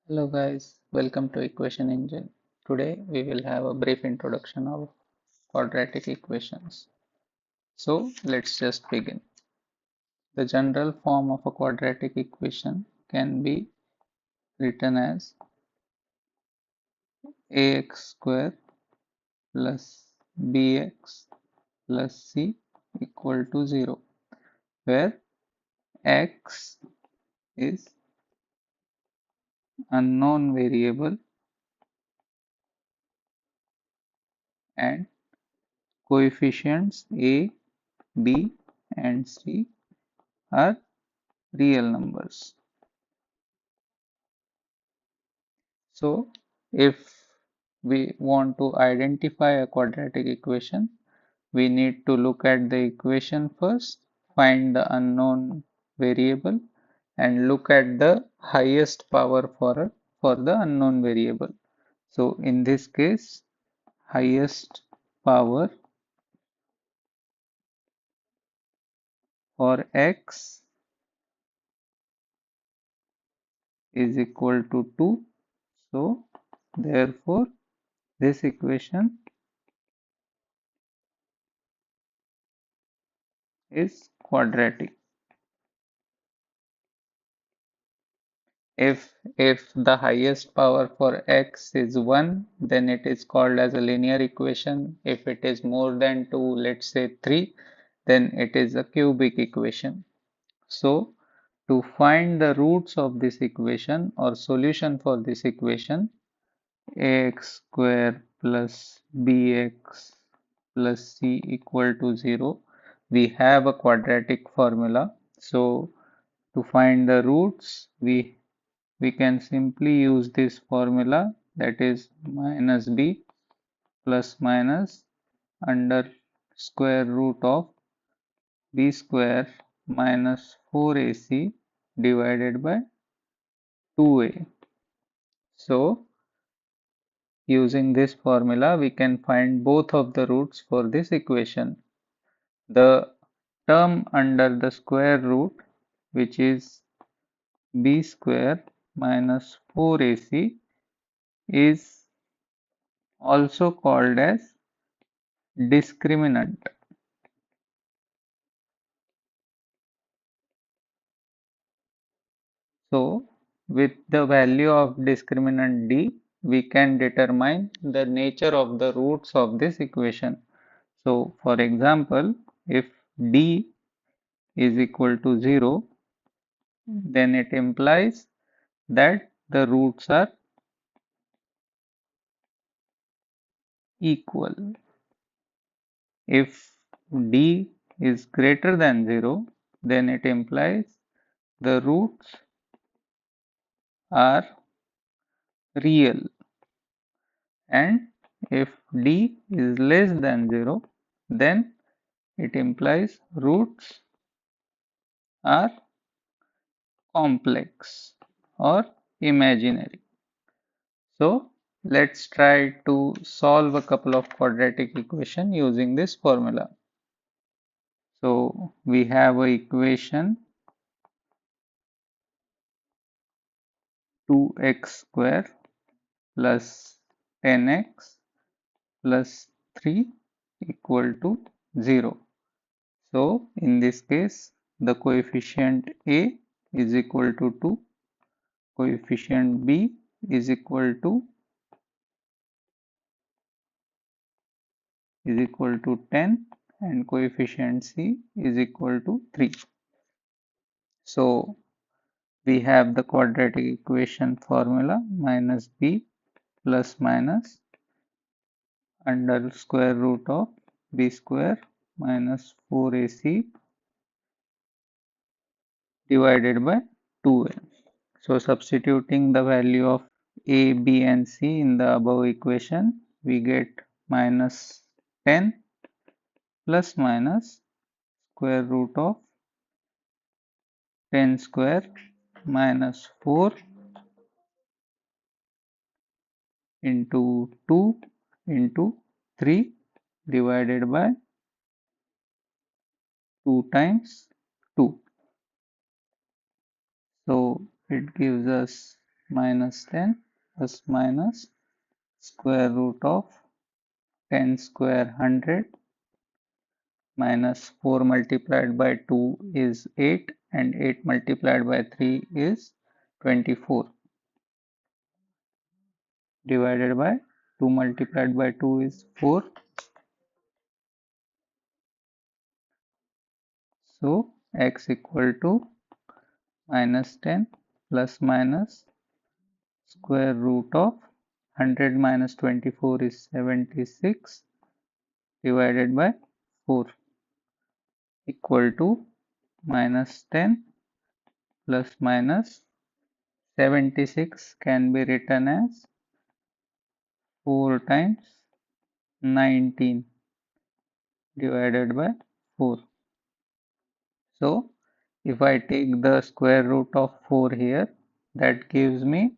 Hello guys, welcome to Equation Engine. Today we will have a brief introduction of quadratic equations. So let's just begin. The general form of a quadratic equation can be written as ax square plus bx plus c equal to 0, where x is unknown variable and coefficients a, b and c are real numbers. So if we want to identify a quadratic equation, we need to look at the equation first, find the unknown variable and look at the highest power for the unknown variable. So in this case, highest power for x is equal to 2. So therefore this equation is quadratic. If the highest power for x is 1, then it is called as a linear equation. If it is more than 2, let's say 3, then it is a cubic equation. So to find the roots of this equation or solution for this equation, ax square plus bx plus c equal to 0, we have a quadratic formula. So to find the roots, we can simply use this formula, that is minus b plus minus under square root of b square minus 4ac divided by 2a. So using this formula we can find both of the roots for this equation. The term under the square root, which is b square minus 4ac, is also called as discriminant. So with the value of discriminant d, we can determine the nature of the roots of this equation. So for example, if d is equal to 0, then it implies that the roots are equal. If d is greater than 0, then it implies the roots are real, and if d is less than 0, then it implies roots are complex or imaginary. So let's try to solve a couple of quadratic equation using this formula. So we have a equation 2x square plus 10x plus 3 equal to 0. So in this case, the coefficient a is equal to 2, coefficient b is equal to 10, and coefficient c is equal to 3. So we have the quadratic equation formula minus b plus minus under square root of b square minus 4ac divided by 2a. So substituting the value of a, b and c in the above equation, we get minus 10 plus minus square root of 10 square minus 4 into 2 into 3 divided by 2 times 2. So it gives us minus 10 plus minus square root of 10 square 100 minus 4 multiplied by 2 is 8 and 8 multiplied by 3 is 24 divided by 2 multiplied by 2 is 4. So x equal to minus 10 plus minus square root of 100 minus 24 is 76 divided by 4 equal to minus 10 plus minus 76 can be written as 4 times 19 divided by 4. So if I take the square root of 4 here, that gives me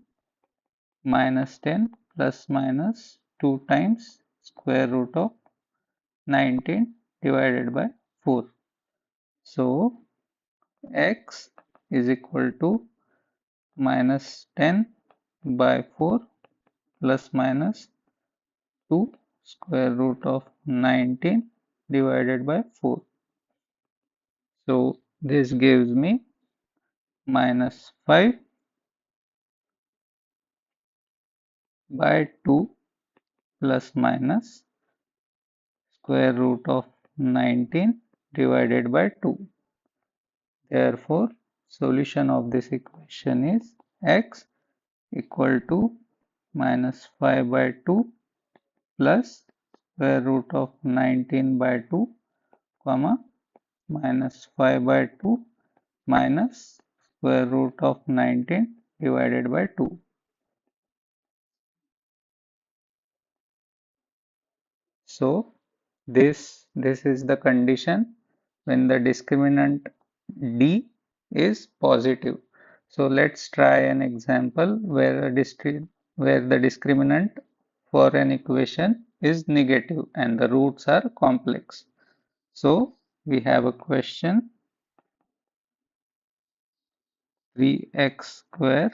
minus 10 plus minus 2 times square root of 19 divided by 4. So x is equal to minus 10 by 4 plus minus 2 square root of 19 divided by 4. So this gives me minus 5 by 2 plus minus square root of 19 divided by 2. Therefore, solution of this equation is x equal to minus 5 by 2 plus square root of 19 by 2 comma minus 5 by 2 minus square root of 19 divided by 2. So this is the condition when the discriminant d is positive. So let's try an example where the discriminant for an equation is negative and the roots are complex. So we have a question 3x square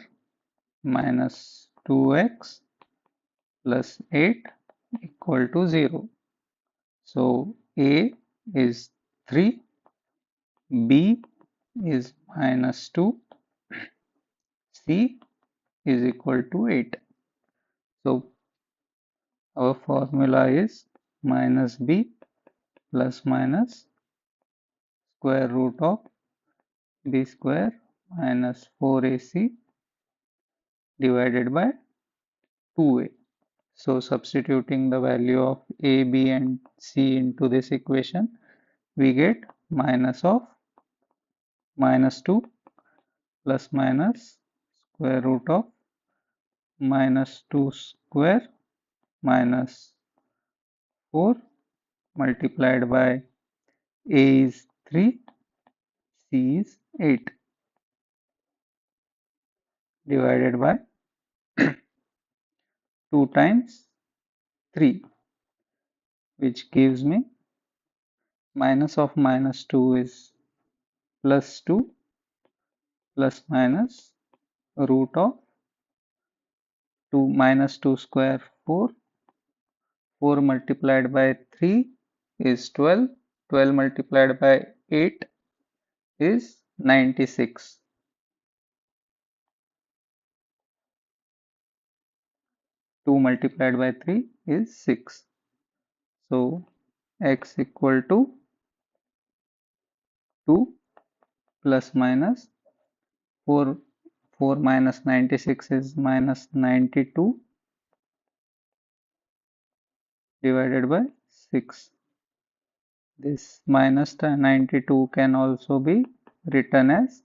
minus 2x plus 8 equal to 0. So A is 3, B is minus 2, C is equal to 8. So our formula is minus B plus minus square root of B square minus 4AC divided by 2A. So substituting the value of A, B and C into this equation, we get minus of minus 2 plus minus square root of minus 2 square minus 4 multiplied by A is 3, C is 8 divided by 2 times 3, which gives me minus of minus 2 is plus 2 plus minus root of 2 minus 2 square 4. 4 multiplied by 3 is 12. 12 multiplied by 8 is 96. 2 multiplied by 3 is 6. So x equal to 2 plus minus 4. 4 minus 96 is minus 92 divided by 6. This minus 92 can also be written as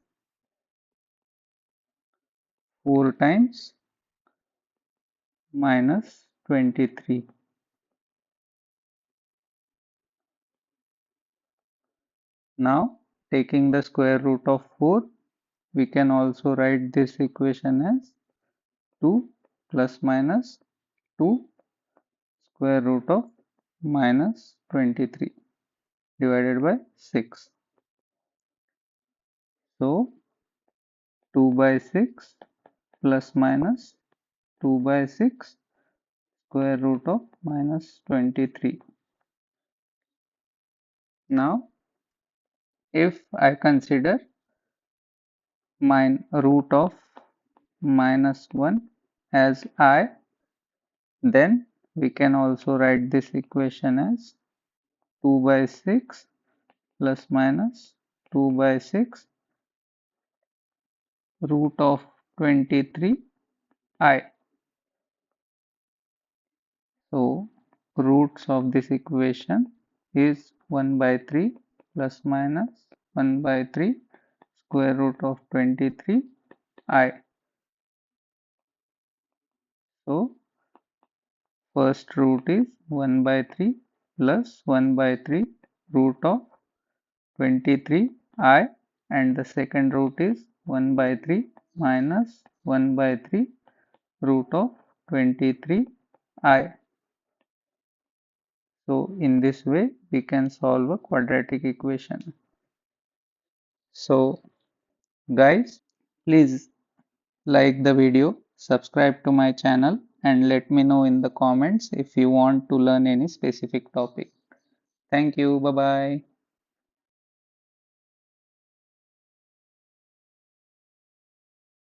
4 times minus 23. Now taking the square root of 4, we can also write this equation as 2 plus minus 2 square root of minus 23 divided by 6. So 2 by 6 plus minus 2 by 6 square root of minus 23. Now, if I consider root of minus 1 as I, then we can also write this equation as 2 by 6 plus minus 2 by 6 root of 23 I. So roots of this equation is 1 by 3 plus minus 1 by 3 square root of 23 I. So first root is 1 by 3 plus 1 by 3 root of 23 I, and the second root is 1 by 3 minus 1 by 3 root of 23 I. So in this way we can solve a quadratic equation. So guys, please like the video, subscribe to my channel, and let me know in the comments if you want to learn any specific topic. Thank you. Bye bye.